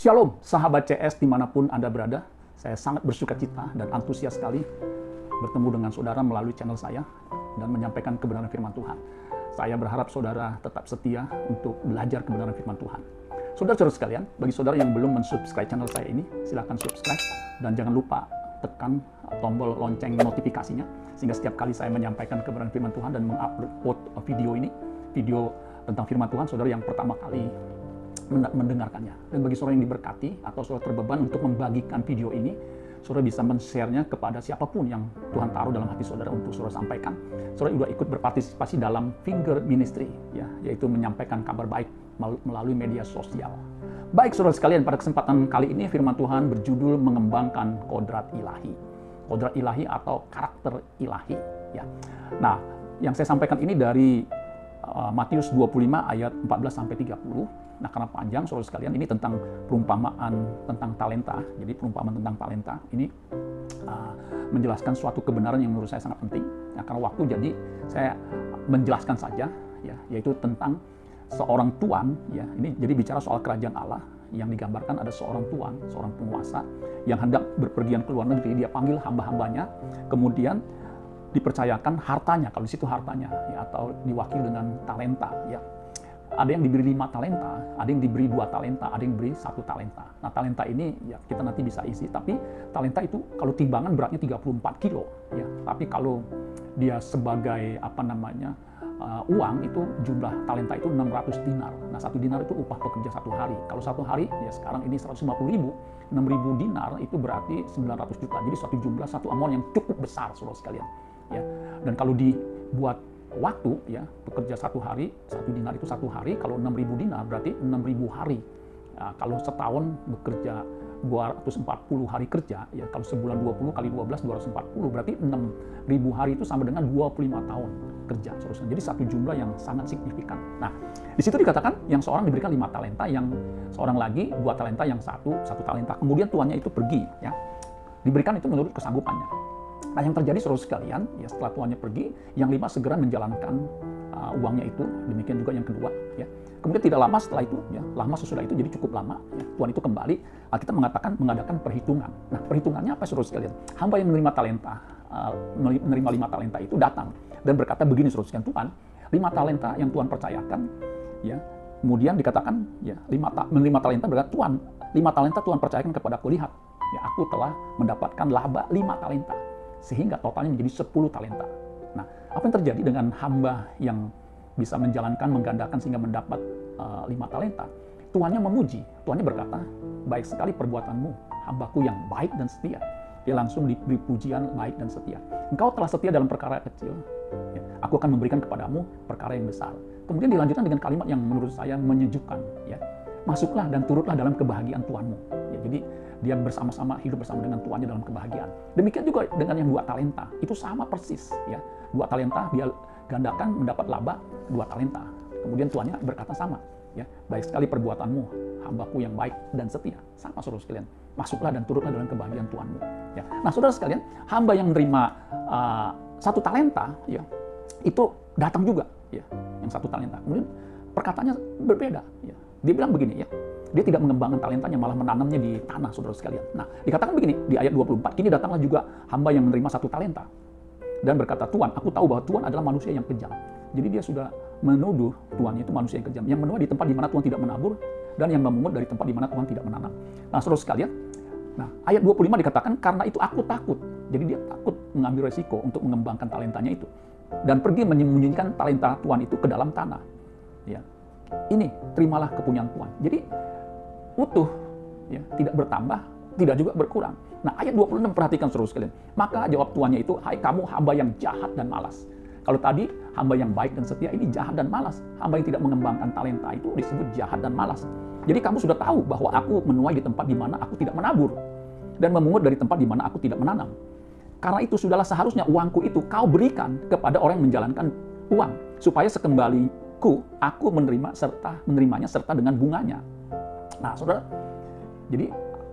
Shalom, sahabat CS dimanapun Anda berada. Saya sangat bersuka cita dan antusias sekali bertemu dengan saudara melalui channel saya dan menyampaikan kebenaran firman Tuhan. Saya berharap saudara tetap setia untuk belajar kebenaran firman Tuhan. Saudara-saudara sekalian, bagi saudara yang belum mensubscribe channel saya ini, silakan subscribe dan jangan lupa tekan tombol lonceng notifikasinya sehingga setiap kali saya menyampaikan kebenaran firman Tuhan dan mengupload video ini, video tentang firman Tuhan, saudara yang pertama kali mendengarkannya. Dan bagi saudara yang diberkati atau saudara terbeban untuk membagikan video ini, saudara bisa men-share-nya kepada siapapun yang Tuhan taruh dalam hati saudara untuk saudara sampaikan. Saudara juga ikut berpartisipasi dalam Finger Ministry, ya, yaitu menyampaikan kabar baik melalui media sosial. Baik saudara sekalian, pada kesempatan kali ini firman Tuhan berjudul mengembangkan kodrat ilahi. Kodrat ilahi atau karakter ilahi, ya. Nah, yang saya sampaikan ini dari Matius 25 ayat 14 sampai 30. Nah, karena panjang saudara sekalian, ini tentang perumpamaan tentang talenta. Jadi perumpamaan tentang talenta ini menjelaskan suatu kebenaran yang menurut saya sangat penting. Nah, karena waktu jadi saya menjelaskan saja, ya, yaitu tentang seorang tuan, ya. Ini jadi bicara soal kerajaan Allah yang digambarkan ada seorang tuan, seorang penguasa yang hendak berpergian ke luar negeri. Dia panggil hamba-hambanya, kemudian dipercayakan hartanya, kalau di situ hartanya, ya, atau diwakili dengan talenta, ya. Ada yang diberi 5 talenta, ada yang diberi 2 talenta, ada yang diberi 1 talenta. Nah, talenta ini ya kita nanti bisa isi, tapi talenta itu kalau timbangan beratnya 34 kilo, ya. Tapi kalau dia sebagai uang itu jumlah talenta itu 600 dinar. Nah, 1 dinar itu upah pekerja 1 hari. Kalau 1 hari ya sekarang ini 150.000, 6.000 dinar itu berarti 900 juta. Jadi suatu jumlah, satu amount yang cukup besar saudara sekalian. Ya. Dan kalau dibuat waktu, ya, bekerja 1 hari, 1 dinar itu 1 hari, kalau 6.000 dinar berarti 6.000 hari. Nah, kalau setahun bekerja 240 hari kerja, ya, kalau sebulan 20 kali 12 240 berarti 6.000 hari itu sama dengan 25 tahun kerja. Jadi satu jumlah yang sangat signifikan. Nah, di situ dikatakan yang seorang diberikan 5 talenta, yang seorang lagi 2 talenta, yang satu talenta. Kemudian tuannya itu pergi, ya. Diberikan itu menurut kesanggupannya. Nah, yang terjadi saudara sekalian, ya, setelah tuannya pergi, yang 5 segera menjalankan uangnya itu. Demikian juga yang kedua, ya. Kemudian tidak lama setelah itu, ya, lama sesudah itu, jadi cukup lama, ya, tuan itu kembali. Kita mengadakan perhitungan. Nah, perhitungannya apa saudara sekalian? Hamba yang menerima 5 talenta itu datang dan berkata begini saudara sekalian, Tuhan, 5 talenta yang Tuhan percayakan, ya. Kemudian dikatakan, ya, menerima talenta berkata, Tuhan, 5 talenta Tuhan percayakan kepadaku, lihat, ya, aku telah mendapatkan laba 5 talenta. Sehingga totalnya menjadi 10 talenta. Nah, apa yang terjadi dengan hamba yang bisa menjalankan, menggandakan sehingga mendapat 5 talenta? Tuannya memuji, tuannya berkata, baik sekali perbuatanmu, hambaku yang baik dan setia. Dia langsung diberi pujian baik dan setia. Engkau telah setia dalam perkara kecil, ya, aku akan memberikan kepadamu perkara yang besar. Kemudian dilanjutkan dengan kalimat yang menurut saya menyejukkan, ya. Masuklah dan turutlah dalam kebahagiaan Tuanmu. Ya, jadi dia bersama-sama hidup bersama dengan tuannya dalam kebahagiaan. Demikian juga dengan yang 2 talenta, itu sama persis, ya. 2 talenta dia gandakan mendapat laba 2 talenta. Kemudian tuannya berkata sama, ya, baik sekali perbuatanmu, hambaku yang baik dan setia. Sama saudara sekalian, masuklah dan turutlah dalam kebahagiaan Tuanmu. Ya. Nah, saudara sekalian, hamba yang menerima 1 talenta, ya, itu datang juga, ya, yang 1 talenta. Kemudian perkataannya berbeda, ya. Dia bilang begini, ya, dia tidak mengembangkan talentanya, malah menanamnya di tanah, saudara sekalian. Nah, dikatakan begini di ayat 24, kini datanglah juga hamba yang menerima 1 talenta dan berkata, Tuan, aku tahu bahwa Tuan adalah manusia yang kejam. Jadi dia sudah menuduh tuannya itu manusia yang kejam, yang menuai di tempat di mana Tuhan tidak menabur, dan yang memungut dari tempat di mana Tuhan tidak menanam. Nah, saudara sekalian, nah, ayat 25 dikatakan, karena itu aku takut. Jadi dia takut mengambil resiko untuk mengembangkan talentanya itu. Dan pergi menyembunyikan talenta Tuhan itu ke dalam tanah. Ya. Ini, terimalah kepunyaan Tuhan. Jadi, utuh, ya, tidak bertambah, tidak juga berkurang. Nah, ayat 26 perhatikan saudara sekalian. Maka jawab tuannya itu, hai kamu hamba yang jahat dan malas. Kalau tadi hamba yang baik dan setia, ini jahat dan malas. Hamba yang tidak mengembangkan talenta itu disebut jahat dan malas. Jadi kamu sudah tahu bahwa aku menuai di tempat di mana aku tidak menabur dan memungut dari tempat di mana aku tidak menanam. Karena itu sudahlah seharusnya uangku itu kau berikan kepada orang yang menjalankan uang, supaya sekembaliku aku menerimanya serta dengan bunganya. Nah, saudara, jadi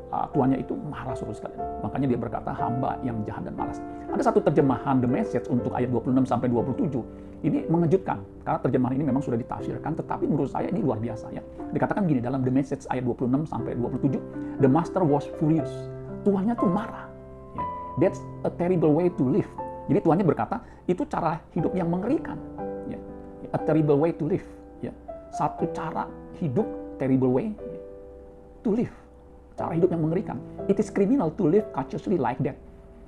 tuannya itu marah saudara sekalian. Makanya dia berkata hamba yang jahat dan malas. Ada satu terjemahan The Message untuk ayat 26 sampai 27. Ini mengejutkan karena terjemahan ini memang sudah ditafsirkan, tetapi menurut saya ini luar biasa ya. Dikatakan gini dalam The Message ayat 26 sampai 27, the master was furious. Tuannya tuh marah. Ya. That's a terrible way to live. Jadi tuannya berkata itu cara hidup yang mengerikan. Ya. A terrible way to live. Ya. Satu cara hidup terrible way to live. Cara hidup yang mengerikan. It is criminal to live cautiously like that.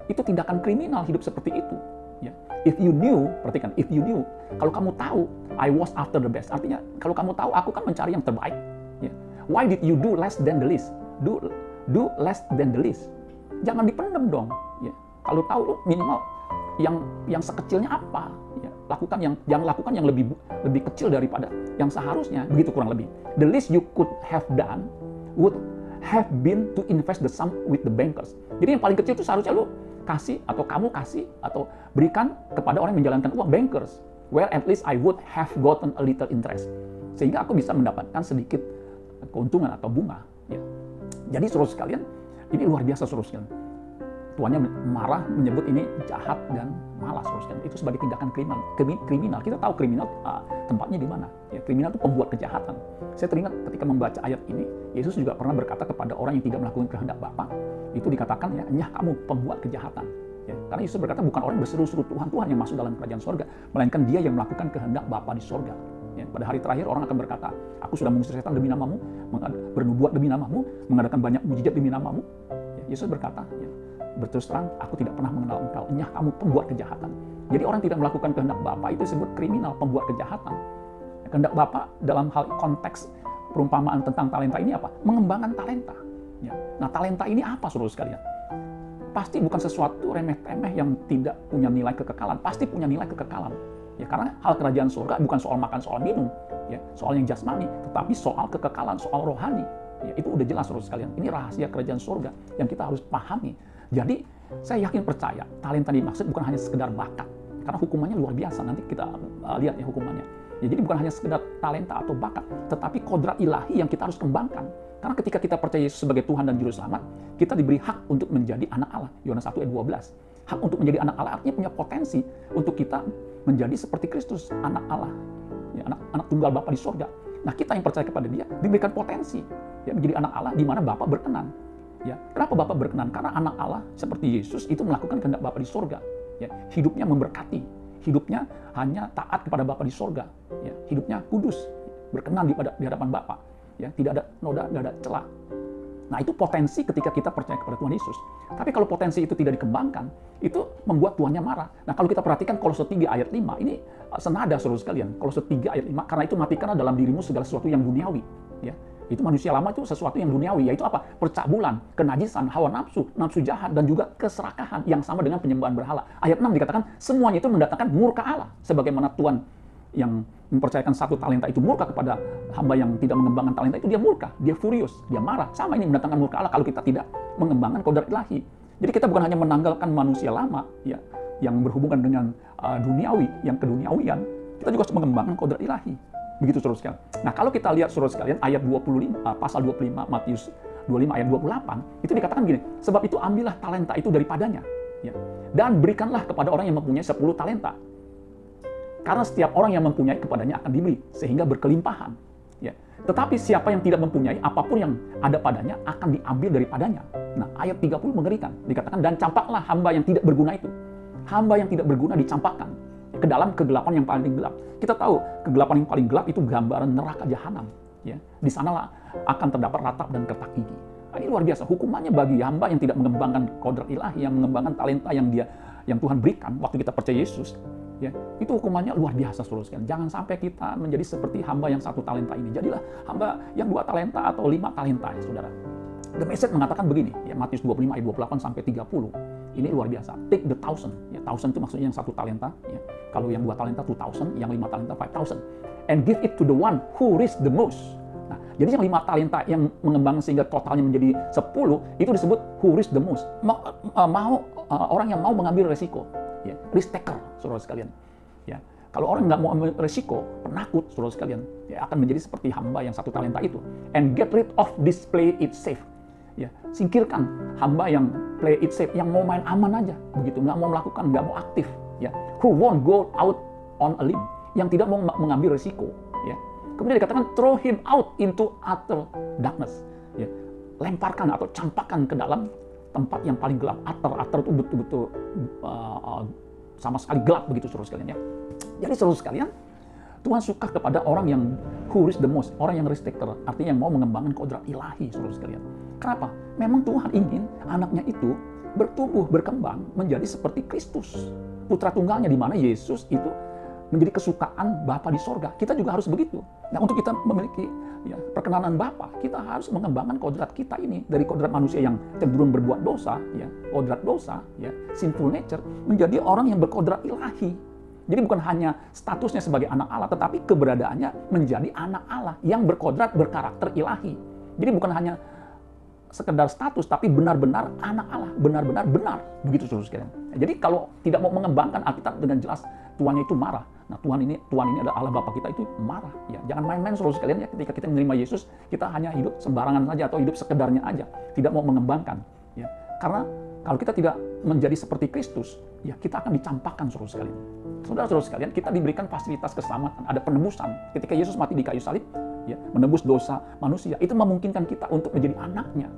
Itu tindakan kriminal hidup seperti itu. Ya. If you knew, perhatikan, if you knew, kalau kamu tahu, I was after the best. Artinya, kalau kamu tahu, aku kan mencari yang terbaik. Ya. Why did you do less than the least? Do less than the least. Jangan dipendam dong. Ya. Kalau tahu, minimal yang sekecilnya apa? Ya. Lakukan yang lakukan yang lebih kecil daripada yang seharusnya. Begitu kurang lebih. The least you could have done would have been to invest the sum with the bankers. Jadi yang paling kecil itu seharusnya lu kasih atau kamu kasih atau berikan kepada orang yang menjalankan uang, bankers, where at least I would have gotten a little interest, sehingga aku bisa mendapatkan sedikit keuntungan atau bunga. Ya. Jadi saudara sekalian, ini luar biasa saudara sekalian. Tuannya marah, menyebut ini jahat dan malas saudara sekalian. Itu sebagai tindakan kriminal. Kita tahu kriminal tempatnya di mana. Ya, kriminal itu pembuat kejahatan. Saya teringat ketika membaca ayat ini, Yesus juga pernah berkata kepada orang yang tidak melakukan kehendak Bapa, itu dikatakan ya, nyah kamu pembuat kejahatan. Ya, karena Yesus berkata bukan orang berseru-seru Tuhan yang masuk dalam kerajaan sorga, melainkan dia yang melakukan kehendak Bapa di sorga. Ya, pada hari terakhir orang akan berkata, aku sudah mengusir setan demi namamu, bernubuat demi namamu, mengadakan banyak mujizat demi namamu. Ya, Yesus berkata, ya, berterus terang, aku tidak pernah mengenal engkau, nyah kamu pembuat kejahatan. Jadi orang tidak melakukan kehendak Bapa itu disebut kriminal, pembuat kejahatan. Ya, kehendak Bapa dalam hal konteks perumpamaan tentang talenta ini apa? Mengembangkan talenta. Ya. Nah, talenta ini apa saudara sekalian? Pasti bukan sesuatu remeh-temeh yang tidak punya nilai kekekalan. Pasti punya nilai kekekalan. Ya, karena hal kerajaan surga bukan soal makan, soal minum, ya, soal yang jasmani, tetapi soal kekekalan, soal rohani. Ya, itu udah jelas saudara sekalian. Ini rahasia kerajaan surga yang kita harus pahami. Jadi, saya yakin percaya talenta dimaksud bukan hanya sekedar bakat. Karena hukumannya luar biasa. Nanti kita lihat ya hukumannya. Ya, jadi bukan hanya sekedar talenta atau bakat, tetapi kodrat ilahi yang kita harus kembangkan. Karena ketika kita percaya Yesus sebagai Tuhan dan Juru Selamat, kita diberi hak untuk menjadi anak Allah. Yohanes 1 ayat 12. Hak untuk menjadi anak Allah artinya punya potensi untuk kita menjadi seperti Kristus, anak Allah. Ya, anak tunggal Bapa di sorga. Nah, kita yang percaya kepada Dia diberikan potensi ya, menjadi anak Allah di mana Bapa berkenan. Ya, kenapa Bapa berkenan? Karena anak Allah seperti Yesus itu melakukan kehendak Bapa di sorga. Ya, hidupnya memberkati, hidupnya hanya taat kepada Bapa di sorga. Ya, hidupnya kudus, berkenan di hadapan Bapa. Ya, tidak ada noda, tidak ada celah. Nah, itu potensi ketika kita percaya kepada Tuhan Yesus. Tapi kalau potensi itu tidak dikembangkan, itu membuat Tuhannya marah. Nah, kalau kita perhatikan Kolose 3 ayat 5, ini senada saudara sekalian. Kolose 3 ayat 5, karena itu matikanlah dalam dirimu segala sesuatu yang duniawi. Ya, itu manusia lama itu sesuatu yang duniawi, yaitu apa? Percabulan, kenajisan, hawa nafsu, nafsu jahat, dan juga keserakahan yang sama dengan penyembahan berhala. Ayat 6 dikatakan, semuanya itu mendatangkan murka Allah. Sebagaimana Tuhan yang mempercayakan satu talenta itu murka kepada hamba yang tidak mengembangkan talenta itu, dia murka, dia furious, dia marah. Sama ini mendatangkan murka Allah kalau kita tidak mengembangkan kodrat ilahi. Jadi kita bukan hanya menanggalkan manusia lama ya yang berhubungan dengan duniawi, yang keduniawian, kita juga harus mengembangkan kodrat ilahi. Begitu saudara sekalian. Nah, kalau kita lihat saudara sekalian ayat 25 pasal 25 Matius 25 ayat 28 itu dikatakan gini, sebab itu ambillah talenta itu daripadanya ya, dan berikanlah kepada orang yang mempunyai 10 talenta. Karena setiap orang yang mempunyai kepadanya akan diberi, sehingga berkelimpahan. Ya. Tetapi siapa yang tidak mempunyai, apapun yang ada padanya akan diambil daripadanya. Nah, ayat 30 mengerikan. Dikatakan, dan campaklah hamba yang tidak berguna itu. Hamba yang tidak berguna dicampakkan ke dalam kegelapan yang paling gelap. Kita tahu, kegelapan yang paling gelap itu gambaran neraka jahanam. Ya. Di sanalah akan terdapat ratap dan kertak gigi. Nah, ini luar biasa. Hukumannya bagi hamba yang tidak mengembangkan kodrat ilahi, yang mengembangkan talenta yang Tuhan berikan waktu kita percaya Yesus. Ya, itu hukumannya luar biasa saudara sekalian. Jangan sampai kita menjadi seperti hamba yang 1 talenta ini. Jadilah hamba yang 2 talenta atau 5 talenta ya saudara. The Message mengatakan begini, ya Matius 25 ayat 28 sampai 30. Ini luar biasa. Take the 1,000. Ya, 1,000 itu maksudnya yang 1 talenta. Ya. Kalau yang 2 talenta 2,000, yang 5 talenta 5,000. And give it to the one who risk the most. Nah, jadi yang 5 talenta yang mengembang sehingga totalnya menjadi 10, itu disebut who risk the most. Orang yang mau mengambil resiko. Ya, risk taker, saudara sekalian. Ya, kalau orang nggak mau ambil resiko, penakut, saudara sekalian, ya akan menjadi seperti hamba yang 1 talenta itu. And get rid of display it safe. Ya, singkirkan hamba yang play it safe, yang mau main aman aja, begitu, nggak mau melakukan, nggak mau aktif. Ya, who won't go out on a limb, yang tidak mau mengambil risiko. Ya, kemudian dikatakan throw him out into utter darkness. Ya, lemparkan atau campakkan ke dalam tempat yang paling gelap. Utter itu betul-betul sama sekali gelap begitu, saudara sekalian ya. Jadi saudara sekalian, Tuhan suka kepada orang yang who is the most, orang yang respecter, artinya yang mau mengembangkan kodrat ilahi, saudara sekalian. Kenapa? Memang Tuhan ingin anaknya itu bertumbuh, berkembang menjadi seperti Kristus, putra tunggalnya, di mana Yesus itu menjadi kesukaan Bapa di sorga. Kita juga harus begitu. Nah, untuk kita memiliki perkenanan Bapa, kita harus mengembangkan kodrat kita ini dari kodrat manusia yang cenderung berbuat dosa, kodrat dosa, sinful nature, menjadi orang yang berkodrat ilahi. Jadi bukan hanya statusnya sebagai anak Allah, tetapi keberadaannya menjadi anak Allah yang berkodrat, berkarakter ilahi. Jadi bukan hanya sekedar status, tapi benar-benar anak Allah, benar-benar benar. Begitu saudara sekalian. Jadi kalau tidak mau mengembangkan Alkitab dengan jelas, Tuhannya itu marah. Nah, Tuhan ini adalah Allah Bapa kita, itu marah. Ya, jangan main-main saudara sekalian ya. Ketika kita menerima Yesus, kita hanya hidup sembarangan saja atau hidup sekedarnya aja, tidak mau mengembangkan. Ya, karena kalau kita tidak menjadi seperti Kristus, ya kita akan dicampakkan saudara sekalian. Saudara-saudara sekalian, kita diberikan fasilitas keselamatan, ada penebusan. Ketika Yesus mati di kayu salib, ya, menebus dosa manusia, itu memungkinkan kita untuk menjadi anaknya.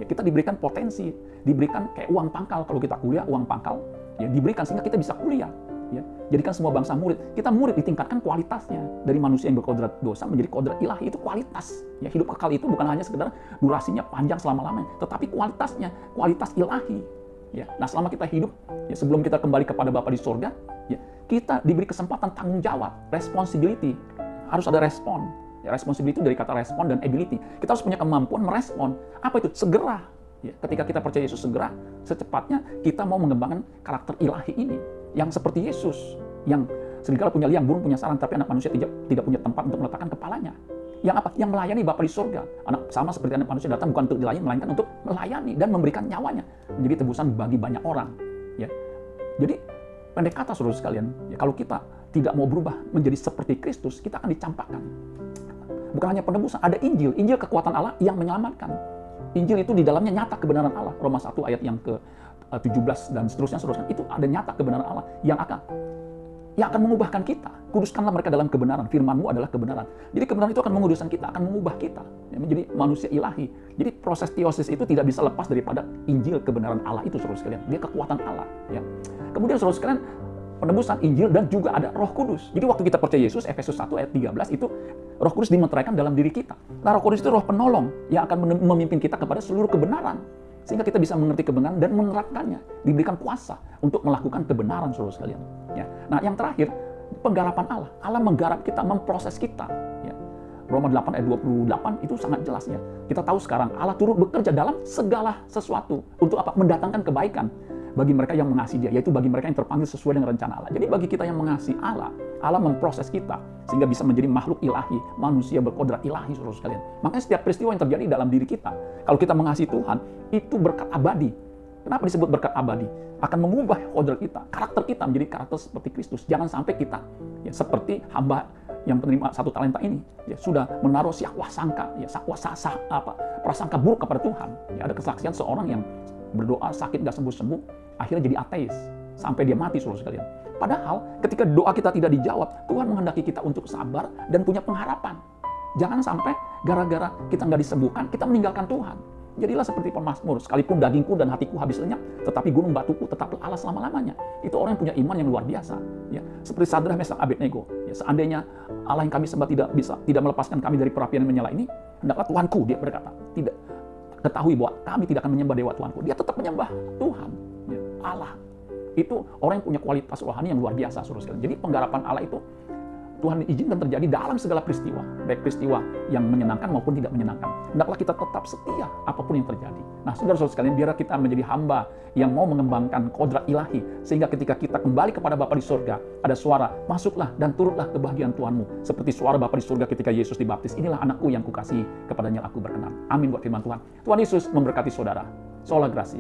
Ya, kita diberikan potensi, diberikan kayak uang pangkal. Kalau kita kuliah, uang pangkal, ya diberikan sehingga kita bisa kuliah. Ya, jadikan semua bangsa murid. Kita murid ditingkatkan kualitasnya dari manusia yang berkodrat dosa menjadi kodrat ilahi, itu kualitas. Ya, hidup kekal itu bukan hanya sekedar durasinya panjang selama-lamanya, tetapi kualitasnya, kualitas ilahi. Ya, nah selama kita hidup, ya sebelum kita kembali kepada Bapa di sorga, ya kita diberi kesempatan tanggung jawab, responsibility. Harus ada respon. Ya, responsibility dari kata respon dan ability. Kita harus punya kemampuan merespon. Apa itu? Segera. Ya, ketika kita percaya Yesus, segera, secepatnya kita mau mengembangkan karakter ilahi ini. Yang seperti Yesus, yang serigala punya liang, burung punya sarang, tapi anak manusia tidak punya tempat untuk meletakkan kepalanya. Yang apa? Yang melayani Bapa di sorga. Anak sama seperti anak manusia datang bukan untuk dilayani, melainkan untuk melayani dan memberikan nyawanya menjadi tebusan bagi banyak orang. Ya, jadi pendek kata saudara sekalian, ya, kalau kita tidak mau berubah menjadi seperti Kristus, kita akan dicampakkan. Bukan hanya penebusan, ada Injil, Injil kekuatan Allah yang menyelamatkan. Injil itu di dalamnya nyata kebenaran Allah. Roma 1 ayat yang ke-17 dan seterusnya, itu ada nyata kebenaran Allah yang akan mengubahkan kita. Kuduskanlah mereka dalam kebenaran. Firman-Mu adalah kebenaran. Jadi kebenaran itu akan menguduskan kita, akan mengubah kita ya, menjadi manusia ilahi. Jadi proses teosis itu tidak bisa lepas daripada Injil kebenaran Allah itu, saudara sekalian. Dia kekuatan Allah. Ya. Kemudian saudara sekalian, penebusan Injil dan juga ada Roh Kudus. Jadi waktu kita percaya Yesus, Efesus 1 ayat 13 itu Roh Kudus dimeteraikan dalam diri kita. Nah, Roh Kudus itu roh penolong yang akan memimpin kita kepada seluruh kebenaran. Sehingga kita bisa mengerti kebenaran dan menerapkannya. Diberikan kuasa untuk melakukan kebenaran, saudara sekalian. Ya. Nah, yang terakhir, penggarapan Allah. Allah menggarap kita, memproses kita. Ya. Roma 8 ayat 28 itu sangat jelas ya. Kita tahu sekarang Allah turut bekerja dalam segala sesuatu. Untuk apa? Mendatangkan kebaikan bagi mereka yang mengasihi Dia, yaitu bagi mereka yang terpanggil sesuai dengan rencana Allah. Jadi bagi kita yang mengasihi Allah, Allah memproses kita sehingga bisa menjadi makhluk ilahi, manusia berkodrat ilahi, saudara sekalian. Makanya setiap peristiwa yang terjadi dalam diri kita, kalau kita mengasihi Tuhan, itu berkat abadi. Kenapa disebut berkat abadi? Akan mengubah kodrat kita, karakter kita menjadi karakter seperti Kristus. Jangan sampai kita ya seperti hamba yang penerima 1 talenta ini ya sudah menaruh syahwah sangka, ya prasangka buruk kepada Tuhan. Ya, ada kesaksian seorang yang berdoa sakit gak sembuh-sembuh, akhirnya jadi ateis sampai dia mati, saudara sekalian. Padahal ketika doa kita tidak dijawab, Tuhan menghendaki kita untuk sabar dan punya pengharapan. Jangan sampai gara-gara kita nggak disembuhkan, kita meninggalkan Tuhan. Jadilah seperti pemazmur, sekalipun dagingku dan hatiku habis lenyap, tetapi gunung batuku tetap Allah selama-lamanya. Itu orang yang punya iman yang luar biasa. Ya, seperti Sadrah, Mesak, Abednego. Ya, seandainya Allah yang kami sembah tidak melepaskan kami dari perapian yang menyala ini, hendaklah Tuhanku, dia berkata, tidak ketahui bahwa kami tidak akan menyembah dewa Tuhanku. Dia tetap menyembah Tuhan, ya, Allah. Itu orang yang punya kualitas rohani yang luar biasa, saudara sekalian. Jadi penggarapan Allah itu Tuhan izinkan terjadi dalam segala peristiwa, baik peristiwa yang menyenangkan maupun tidak menyenangkan. Hendaklah kita tetap setia apapun yang terjadi. Nah, saudara-saudara sekalian, biar kita menjadi hamba yang mau mengembangkan kodrat ilahi, sehingga ketika kita kembali kepada Bapa di surga, ada suara, masuklah dan turutlah kebahagiaan Tuhanmu. Seperti suara Bapa di surga ketika Yesus dibaptis, inilah anakku yang kukasihi, kepadanya aku berkenan. Amin buat firman Tuhan. Tuhan Yesus memberkati saudara. Sola Gracia.